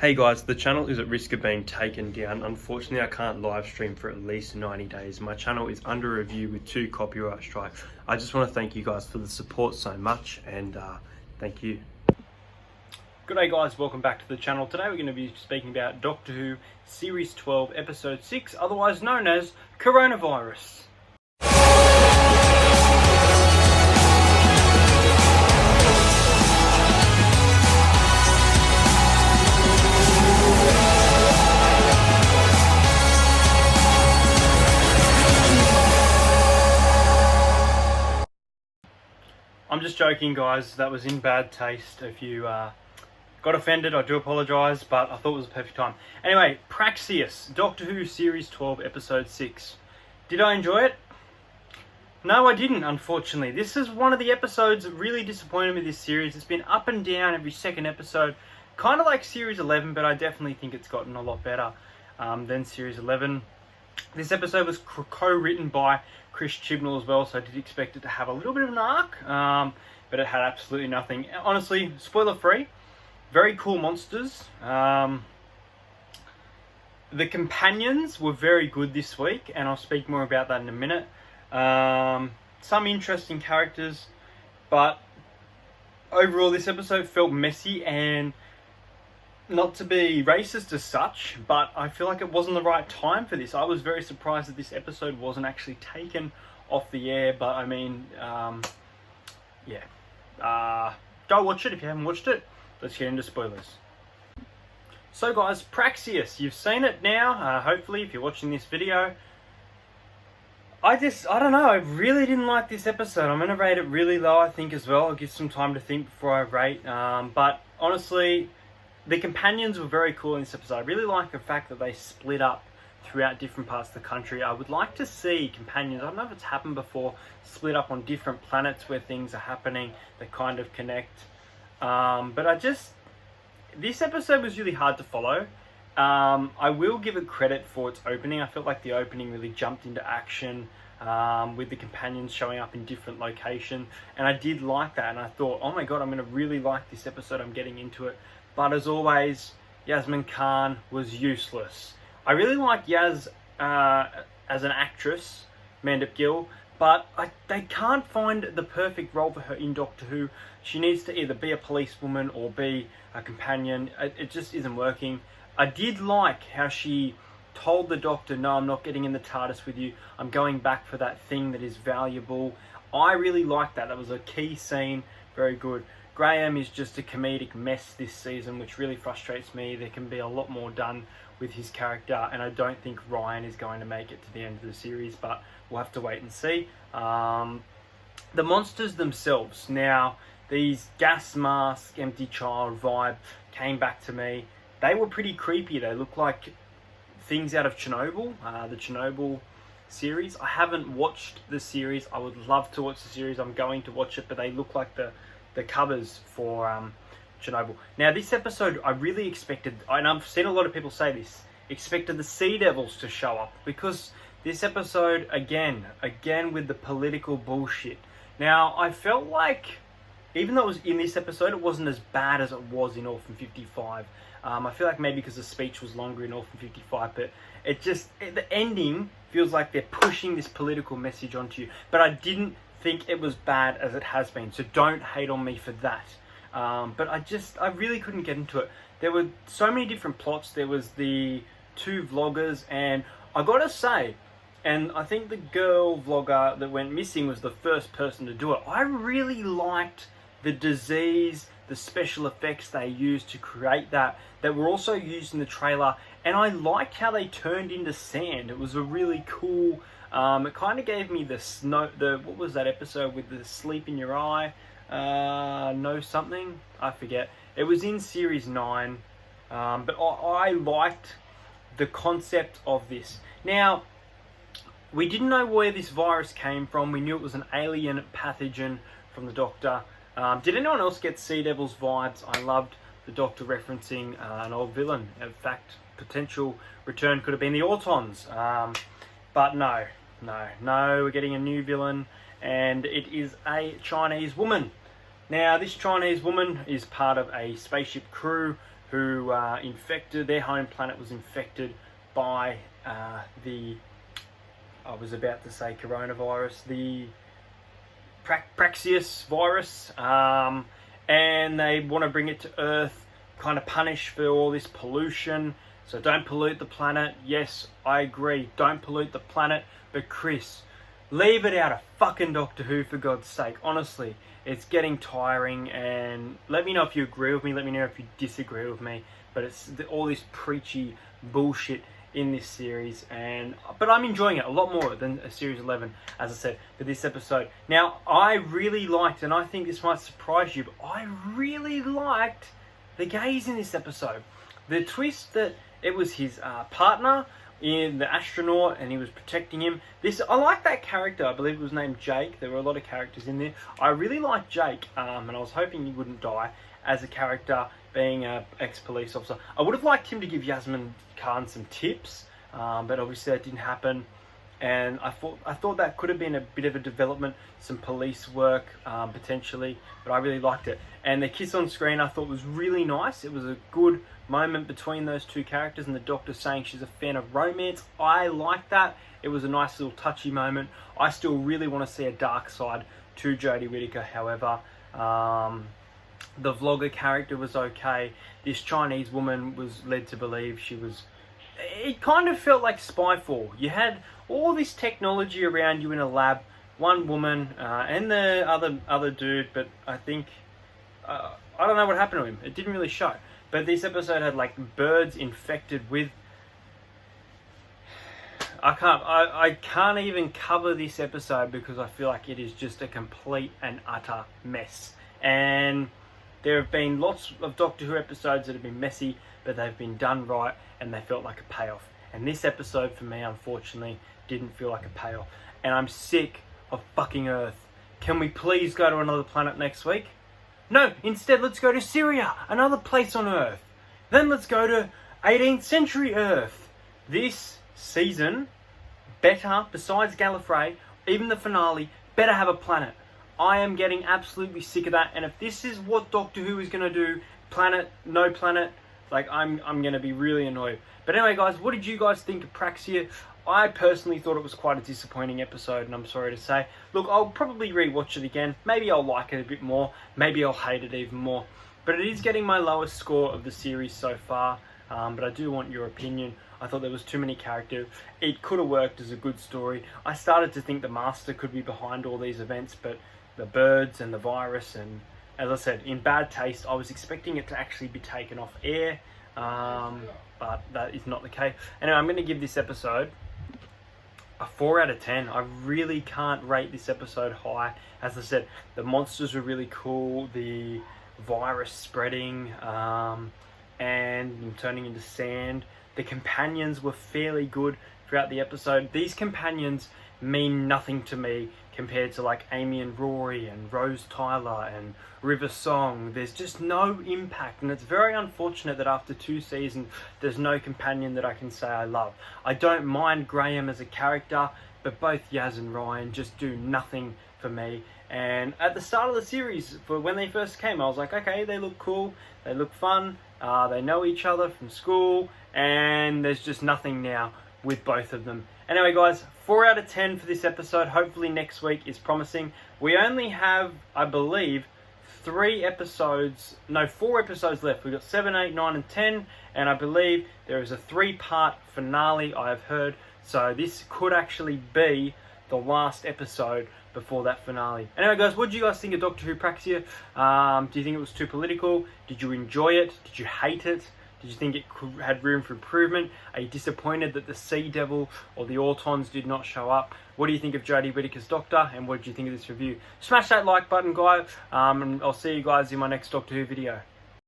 Hey guys, the channel is at risk of being taken down. Unfortunately, I can't live stream for at least 90 days. My channel is under review with 2 copyright strikes. I just want to thank you guys for the support so much, and thank you. Good day guys, welcome back to the channel. Today we're going to be speaking about Doctor Who Series 12, Episode 6, otherwise known as Coronavirus. I'm just joking guys, that was in bad taste. If you got offended, I do apologise, but I thought it was a perfect time. Anyway, Praxeus, Doctor Who Series 12, Episode 6. Did I enjoy it? No, I didn't, unfortunately. This is one of the episodes that really disappointed me this series. It's been up and down every second episode. Kind of like Series 11, but I definitely think it's gotten a lot better than Series 11. This episode was co-written by Chris Chibnall as well, so I did expect it to have a little bit of an arc, but it had absolutely nothing. Honestly, spoiler-free, very cool monsters. The companions were very good this week, and I'll speak more about that in a minute. Some interesting characters, but overall this episode felt messy, and not to be racist as such, but I feel like it wasn't the right time for this. I was very surprised that this episode wasn't actually taken off the air, but I mean, yeah. Go watch it if you haven't watched it. Let's get into spoilers. So guys, Praxeus, you've seen it now, hopefully, if you're watching this video. I don't know, I really didn't like this episode. I'm going to rate it really low, I think, as well. I'll give some time to think before I rate, but honestly, the companions were very cool in this episode. I really like the fact that they split up throughout different parts of the country. I would like to see companions, I don't know if it's happened before, split up on different planets where things are happening that kind of connect. But this episode was really hard to follow. I will give it credit for its opening. I felt like the opening really jumped into action with the companions showing up in different locations. And I did like that. And I thought, oh my god, I'm going to really like this episode. I'm getting into it. But as always, Yasmin Khan was useless. I really like Yaz as an actress, Mandip Gill, but they can't find the perfect role for her in Doctor Who. She needs to either be a policewoman or be a companion. It just isn't working. I did like how she told the Doctor, no, I'm not getting in the TARDIS with you. I'm going back for that thing that is valuable. I really liked that. That was a key scene. Very good. Graham is just a comedic mess this season, which really frustrates me. There can be a lot more done with his character, and I don't think Ryan is going to make it to the end of the series, but we'll have to wait and see. The monsters themselves. Now, these gas mask, empty child vibe came back to me. They were pretty creepy. They look like things out of Chernobyl, the Chernobyl series. I haven't watched the series. I would love to watch the series. I'm going to watch it, but they look like the covers for Chernobyl. Now this episode, I really expected, and I've seen a lot of people say this, expected the Sea Devils to show up, because this episode, again with the political bullshit. Now, I felt like, even though it was in this episode, it wasn't as bad as it was in Orphan 55. I feel like maybe because the speech was longer in Orphan 55, but the ending feels like they're pushing this political message onto you. But I didn't think it was bad as it has been, so don't hate on me for that. But I really couldn't get into it. There were so many different plots. There was the 2 vloggers, and I gotta say, and I think the girl vlogger that went missing was the first person to do it. I really liked the disease, the special effects they used to create that were also used in the trailer, and I liked how they turned into sand. It was a really cool. It kind of gave me the snow. What was that episode with the sleep in your eye? No something, I forget. It was in series 9, but I liked the concept of this. Now, we didn't know where this virus came from. We knew it was an alien pathogen from the Doctor. Did anyone else get Sea Devils vibes? I loved the Doctor referencing an old villain. In fact, potential return could have been the Autons. But no, we're getting a new villain, and it is a Chinese woman. Now, this Chinese woman is part of a spaceship crew who their home planet was infected by I was about to say coronavirus, the Praxeus virus, and they want to bring it to Earth, kind of punish for all this pollution. So don't pollute the planet. Yes, I agree, don't pollute the planet, but Chris, leave it out of fucking Doctor Who, for God's sake. Honestly, it's getting tiring, and let me know if you agree with me, let me know if you disagree with me, but it's all this preachy bullshit in this series, but I'm enjoying it a lot more than series 11, as I said, for this episode. Now, I really liked, and I think this might surprise you, but I really liked the gays in this episode. The twist that it was his partner in the astronaut, and he was protecting him. I like that character. I believe it was named Jake. There were a lot of characters in there. I really liked Jake, and I was hoping he wouldn't die as a character, being an ex-police officer. I would have liked him to give Yasmin Khan some tips, but obviously that didn't happen. And I thought that could have been a bit of a development, some police work potentially, but I really liked it. And the kiss on screen I thought was really nice. It was a good moment between those two characters, and the Doctor saying she's a fan of romance. I liked that. It was a nice little touchy moment. I still really want to see a dark side to Jodie Whittaker, however. The vlogger character was okay. This Chinese woman was led to believe she was... It kind of felt like Spyfall. You had all this technology around you in a lab, one woman and the other dude, but I think... I don't know what happened to him. It didn't really show. But this episode had like birds infected with... I can't even cover this episode because I feel like it is just a complete and utter mess. And there have been lots of Doctor Who episodes that have been messy, but they've been done right and they felt like a payoff. And this episode for me, unfortunately, didn't feel like a payoff. And I'm sick of fucking Earth. Can we please go to another planet next week? No, instead let's go to Syria, another place on Earth. Then let's go to 18th century Earth. This season, better, besides Gallifrey, even the finale, better have a planet. I am getting absolutely sick of that, and if this is what Doctor Who is going to do, planet, no planet, like I'm going to be really annoyed. But anyway guys, what did you guys think of Praxeus? I personally thought it was quite a disappointing episode, and I'm sorry to say. Look, I'll probably rewatch it again. Maybe I'll like it a bit more. Maybe I'll hate it even more. But it is getting my lowest score of the series so far. But I do want your opinion. I thought there was too many characters. It could have worked as a good story. I started to think the Master could be behind all these events, but the birds and the virus, and as I said, in bad taste, I was expecting it to actually be taken off air, but that is not the case. Anyway, I'm going to give this episode a 4 out of 10. I really can't rate this episode high. As I said, the monsters were really cool, the virus spreading and turning into sand. The companions were fairly good throughout the episode. These companions mean nothing to me compared to like Amy and Rory and Rose Tyler and River Song. There's just no impact, and it's very unfortunate that after 2 seasons there's no companion that I can say I love. I don't mind Graham as a character, but both Yaz and Ryan just do nothing for me. And at the start of the series, for when they first came, I was like, okay, they look cool, they look fun, they know each other from school, and there's just nothing now with both of them. Anyway guys, 4 out of 10 for this episode. Hopefully next week is promising. We only have, I believe, 4 episodes left. We've got 7, 8, 9 and 10, and I believe there is a 3-part finale I have heard. So this could actually be the last episode before that finale. Anyway guys, what did you guys think of Doctor Who Praxeus? Do you think it was too political? Did you enjoy it? Did you hate it? Did you think it had room for improvement? Are you disappointed that the Sea Devil or the Autons did not show up? What do you think of Jodie Whittaker's Doctor? And what did you think of this review? Smash that like button, guys. And I'll see you guys in my next Doctor Who video.